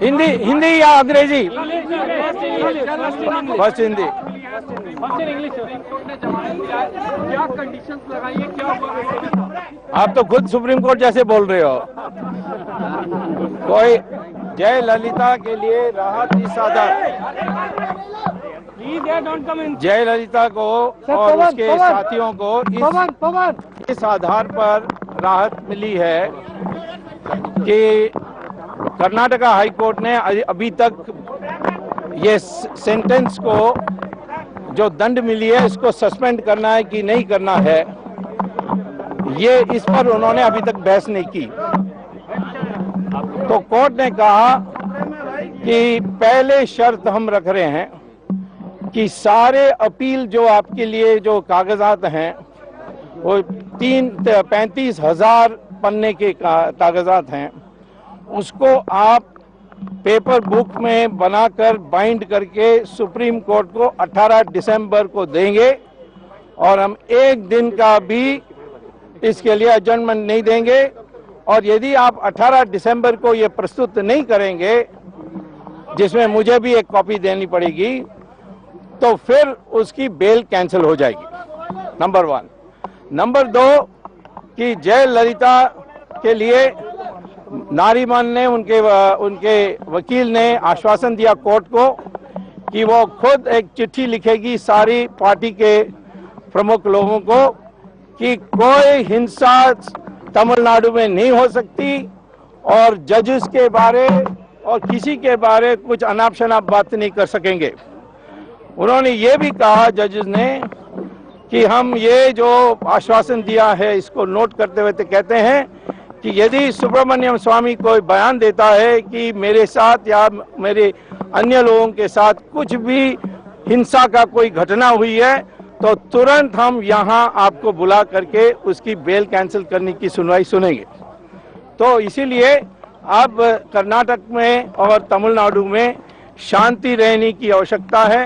हिंदी हिंदी या अंग्रेजी? फर्स्ट हिंदी। क्या कंडीशंस लगाइए, क्या आप तो खुद सुप्रीम कोर्ट जैसे बोल रहे हो। कोई जयललिता के लिए राहत इस आधार, जयललिता को और उसके साथियों को इस आधार पर राहत मिली है कि कर्नाटका हाई कोर्ट ने अभी तक ये सेंटेंस को जो दंड मिली है इसको सस्पेंड करना है कि नहीं करना है, ये इस पर उन्होंने अभी तक बहस नहीं की। तो कोर्ट ने कहा कि पहले शर्त हम रख रहे हैं कि सारे अपील जो आपके लिए जो कागजात हैं वो 35,000 पन्ने के कागजात हैं, उसको आप पेपर बुक में बनाकर बाइंड करके सुप्रीम कोर्ट को 18 दिसंबर को देंगे और हम एक दिन का भी इसके लिए एडजर्नमेंट नहीं देंगे। और यदि आप 18 दिसंबर को ये प्रस्तुत नहीं करेंगे, जिसमें मुझे भी एक कॉपी देनी पड़ेगी, तो फिर उसकी बेल कैंसिल हो जाएगी। नंबर 1। नंबर 2 कि जयललिता के लिए नारीमन ने उनके वकील ने आश्वासन दिया कोर्ट को कि वो खुद एक चिट्ठी लिखेगी सारी पार्टी के प्रमुख लोगों को कि कोई हिंसा तमिलनाडु में नहीं हो सकती और जजेस के बारे और किसी के बारे कुछ अनाप शनाप बात नहीं कर सकेंगे। उन्होंने ये भी कहा जजेस ने कि हम ये जो आश्वासन दिया है इसको नोट करते हुए कहते हैं कि यदि सुब्रमण्यम स्वामी कोई बयान देता है कि मेरे साथ या मेरे अन्य लोगों के साथ कुछ भी हिंसा का कोई घटना हुई है तो तुरंत हम यहाँ आपको बुला करके उसकी बेल कैंसिल करने की सुनवाई सुनेंगे। तो इसीलिए अब कर्नाटक में और तमिलनाडु में शांति रहने की आवश्यकता है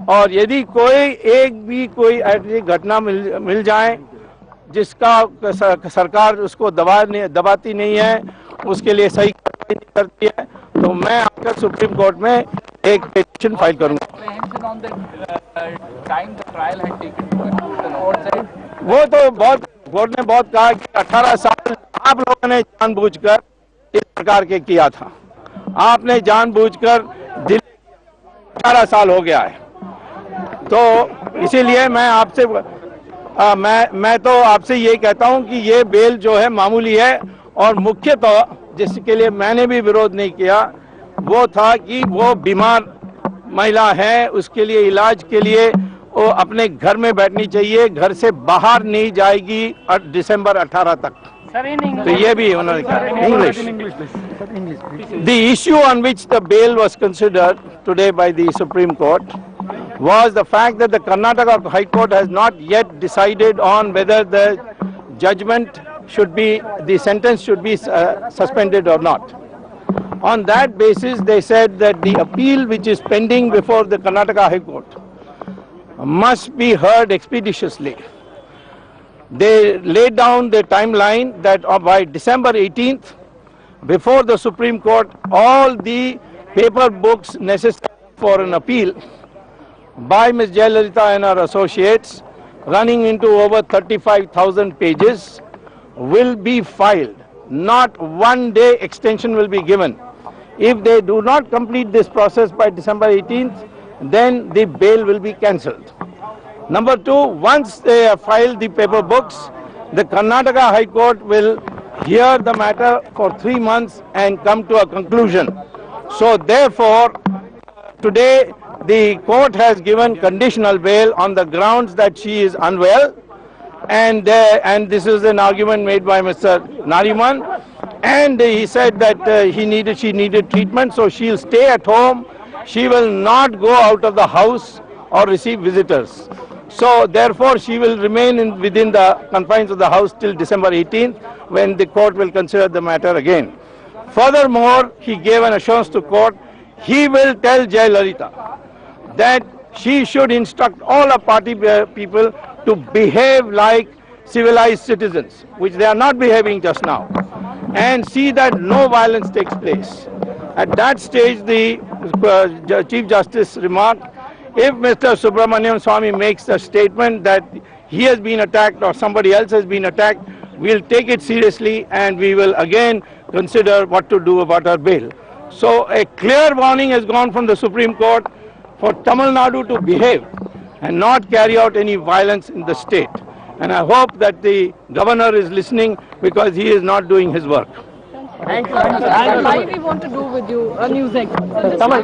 और यदि कोई ऐसी घटना मिल जाए जिसका सरकार उसको दबाती नहीं है, उसके लिए सही करती है, तो मैं आकर सुप्रीम कोर्ट में एक पिटीशन फाइल करूंगा। वो तो बहुत कोर्ट ने बहुत कहा कि 18 साल आप लोगों ने जानबूझकर इस प्रकार के किया था, आपने जानबूझकर दिल्ली 18 साल हो गया है। तो इसीलिए मैं आपसे मैं तो आपसे ये कहता हूं कि ये बेल जो है मामूली है और मुख्यतः जिसके लिए मैंने भी विरोध नहीं किया वो था कि वो बीमार महिला है, उसके लिए इलाज के लिए वो अपने घर में बैठनी चाहिए, घर से बाहर नहीं जाएगी दिसंबर 18 तक। तो ये भी उन्होंने कहा। English. The issue on which the bail was considered today by the Supreme Court was the fact that the Karnataka High Court has not yet decided on whether the judgment should be, the sentence should be suspended or not. On that basis, they said that the appeal which is pending before the Karnataka High Court must be heard expeditiously. They laid down the timeline that by December 18th, before the Supreme Court, all the paper books necessary for an appeal by Ms. Jayalalitha and her associates, running into over 35,000 pages, will be filed. Not one day extension will be given. If they do not complete this process by December 18th, then the bail will be cancelled. Number 2, once they have filed the paper books, the Karnataka High Court will hear the matter for 3 months and come to a conclusion. So therefore, today the court has given conditional bail on the grounds that she is unwell, and this is an argument made by Mr. Nariman, and he said that she needed treatment, so she'll stay at home. She will not go out of the house or receive visitors. So therefore she will remain within the confines of the house till December 18th, when the court will consider the matter again. Furthermore, he gave an assurance to court, he will tell Jayalalitha that she should instruct all our party people to behave like civilized citizens, which they are not behaving just now, and see that no violence takes place. At that stage, the Chief Justice remarked, if Mr. Subramaniam Swamy makes a statement that he has been attacked or somebody else has been attacked, we'll take it seriously and we will again consider what to do about our bail. So a clear warning has gone from the Supreme Court for Tamil Nadu to behave and not carry out any violence in the state. And I hope that the governor is listening, because he is not doing his work. Thank you. Why we want to do with you a news anchor? Tamil.